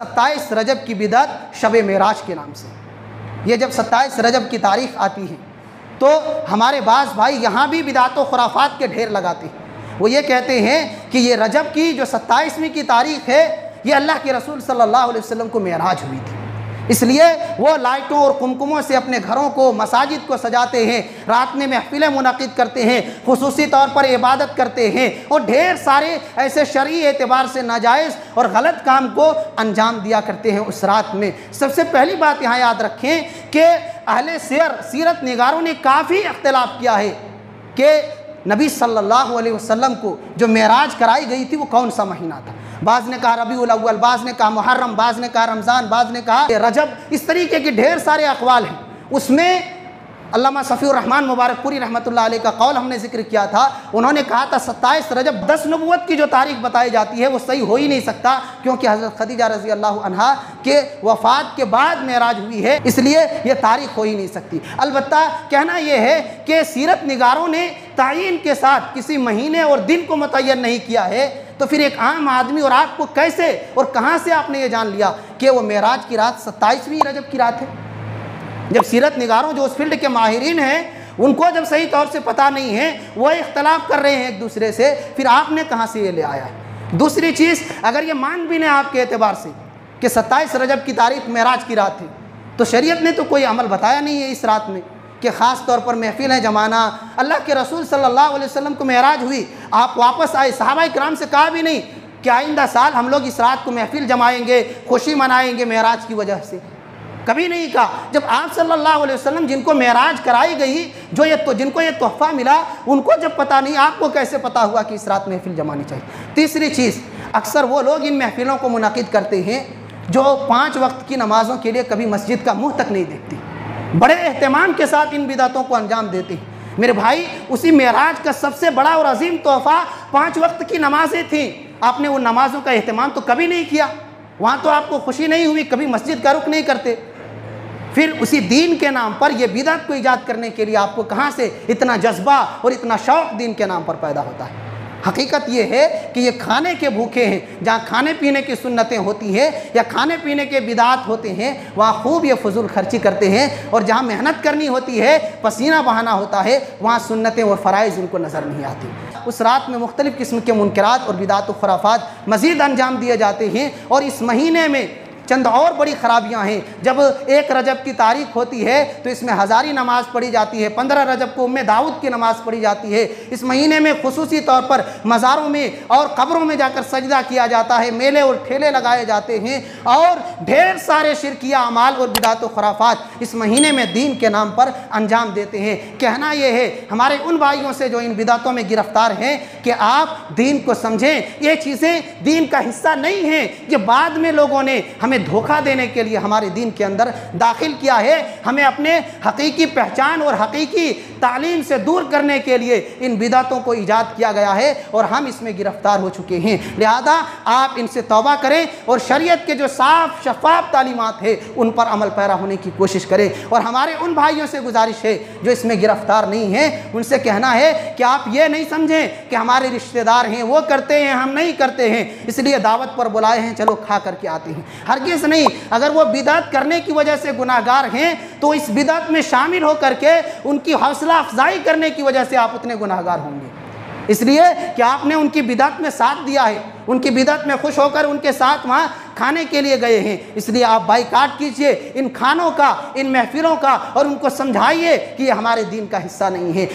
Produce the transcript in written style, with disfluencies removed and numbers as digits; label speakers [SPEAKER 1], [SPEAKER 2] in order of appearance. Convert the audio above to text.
[SPEAKER 1] 27 रजब की बिदअत शब मेराज के नाम से। ये जब 27 रजब की तारीख़ आती है तो हमारे बाज़ भाई यहाँ भी बिदात व खुराफात के ढेर लगाते हैं। वो ये कहते हैं कि ये रजब की जो 27वीं की तारीख़ है ये अल्लाह के रसूल सल्लल्लाहु अलैहि वसल्लम को मेराज हुई थी, इसलिए वो लाइटों और कुमकुमों से अपने घरों को, मसाजिद को सजाते हैं, रात में महफिलें मुनक़िद करते हैं, खुसूसी तौर पर इबादत करते हैं और ढेर सारे ऐसे शरई एतबार से नाजायज़ और गलत काम को अंजाम दिया करते हैं उस रात में। सबसे पहली बात यहाँ याद रखें कि अहले सीरत निगारों ने काफ़ी इख्तिलाफ़ किया है कि नबी सल्लल्लाहु अलैहि वसल्लम को जो मेराज कराई गई थी वो कौन सा महीना था। बाज़ ने कहा रबीउल अव्वल, बाज़ ने कहा मुहर्रम, बाज़ ने कहा रमज़ान, बाज़ ने कहा रजब। इस तरीके के ढेर सारे अक़वाल हैं। उसमें अल्लामा सफ़ीउर रहमान मुबारकपुरी रहमतुल्लाह अलैह का कौल हमने ज़िक्र किया था। उन्होंने कहा था 27 रजब 10 नबूवत की जो तारीख़ बताई जाती है वो सही हो ही नहीं सकता, क्योंकि हज़रत खदीजा रज़ी अल्लाह अन्हा के वफ़ात के बाद मेराज हुई है, इसलिए ये तारीख़ हो ही नहीं सकती। अलबत्ता कहना यह है कि सीरत निगारों ने तायीन के साथ किसी महीने और दिन को मुतय्यन नहीं किया है, तो फिर एक आम आदमी और आपको कैसे और कहाँ से आपने ये जान लिया कि वो मेराज की रात 27वीं रजब की रात है। जब सीरत निगारों जो उस फील्ड के माहिरीन हैं उनको जब सही तौर से पता नहीं है, वो इख्तलाफ कर रहे हैं एक दूसरे से, फिर आपने कहाँ से ये ले आया है। दूसरी चीज़, अगर ये मान भी लें आपके एतबार से कि 27 रजब की तारीख़ मेराज की रात है, तो शरीयत ने तो कोई अमल बताया नहीं है इस रात में कि ख़ास तौर पर महफिल है जमाना। अल्लाह के रसूल सल्लल्लाहु अलैहि वसल्लम को मेराज हुई, आप वापस आए, सहाबा इकराम से कहा भी नहीं कि आइंदा साल हम लोग इस रात को महफिल जमाएंगे, खुशी मनाएंगे मेराज की वजह से, कभी नहीं कहा। जब आप सल्लल्लाहु अलैहि वसल्लम जिनको मेराज कराई गई, जिनको ये तोहफ़ा मिला, उनको जब पता नहीं, आपको कैसे पता हुआ कि इस रात महफिल जमानी चाहिए। तीसरी चीज़, अक्सर वो लोग इन महफिलों को मुनक़िद करते हैं जो 5 वक्त की नमाज़ों के लिए कभी मस्जिद का मुँह तक नहीं देखती, बड़े एहतमाम के साथ इन बिदातों को अंजाम देते हैं। मेरे भाई, उसी मेराज का सबसे बड़ा और अजीम तोहफ़ा 5 वक्त की नमाज़ें थीं। आपने उन नमाज़ों का एहतमाम तो कभी नहीं किया, वहाँ तो आपको खुशी नहीं हुई, कभी मस्जिद का रुख नहीं करते। फिर उसी दीन के नाम पर यह बिदअत को ईजाद करने के लिए आपको कहाँ से इतना जज्बा और इतना शौक़ दीन के नाम पर पैदा होता है। हकीकत ये है कि ये खाने के भूखे हैं। जहाँ खाने पीने की सुन्नतें होती हैं या खाने पीने के बिदात होते हैं, वहाँ खूब ये फजूल खर्ची करते हैं, और जहाँ मेहनत करनी होती है, पसीना बहाना होता है, वहाँ सुन्नतें और फ़राइज़ उनको नज़र नहीं आती। उस रात में मुख्तलिफ़ किस्म के मुनकरात और बिदात व खुराफात मज़ीद अंजाम दिए जाते हैं। और इस महीने में चंद और बड़ी ख़राबियाँ हैं। जब 1 रजब की तारीख़ होती है तो इसमें हज़ारी नमाज़ पढ़ी जाती है, 15 रजब को उम्मे दाऊद की नमाज़ पढ़ी जाती है। इस महीने में खुसूसी तौर पर मज़ारों में और कब्रों में जाकर सजदा किया जाता है, मेले और ठेले लगाए जाते हैं, और ढेर सारे शिरकिया अमाल और बिदात व खुराफात इस महीने में दीन के नाम पर अंजाम देते हैं। कहना यह है हमारे उन भाइयों से जो इन बिदातों में गिरफ़्तार हैं कि आप दीन को समझें, ये चीज़ें दीन का हिस्सा नहीं हैं। ये बाद में लोगों ने हमें धोखा देने के लिए हमारे दीन के अंदर दाखिल किया है, हमें अपने हकीकी पहचान और हकीकी तालीम से दूर करने के लिए इन बिदातों को ईजाद किया गया है, और हम इसमें गिरफ्तार हो चुके हैं। लिहाजा आप इनसे तौबा करें और शरीयत के जो साफ शफाफ तालीमात है उन पर अमल पैरा होने की कोशिश करें। और हमारे उन भाइयों से गुजारिश है जो इसमें गिरफ्तार नहीं हैं, उनसे कहना है कि आप ये नहीं समझें कि हमारे रिश्तेदार हैं, वो करते हैं, हम नहीं करते हैं, इसलिए दावत पर बुलाए हैं, चलो खा करके आते हैं। हरगिज़ नहीं। अगर वो बिदअत करने की वजह से गुनाहगार हैं तो इस बिदअत में शामिल होकर के उनकी हौसला अफजाई करने की वजह से आप उतने गुनाहगार होंगे, इसलिए कि आपने उनकी बिदअत में साथ दिया है, उनकी बिदअत में खुश होकर उनके साथ वहाँ खाने के लिए गए हैं। इसलिए आप बाइकाट कीजिए इन खानों का, इन महफिलों का, और उनको समझाइए कि ये हमारे दीन का हिस्सा नहीं है।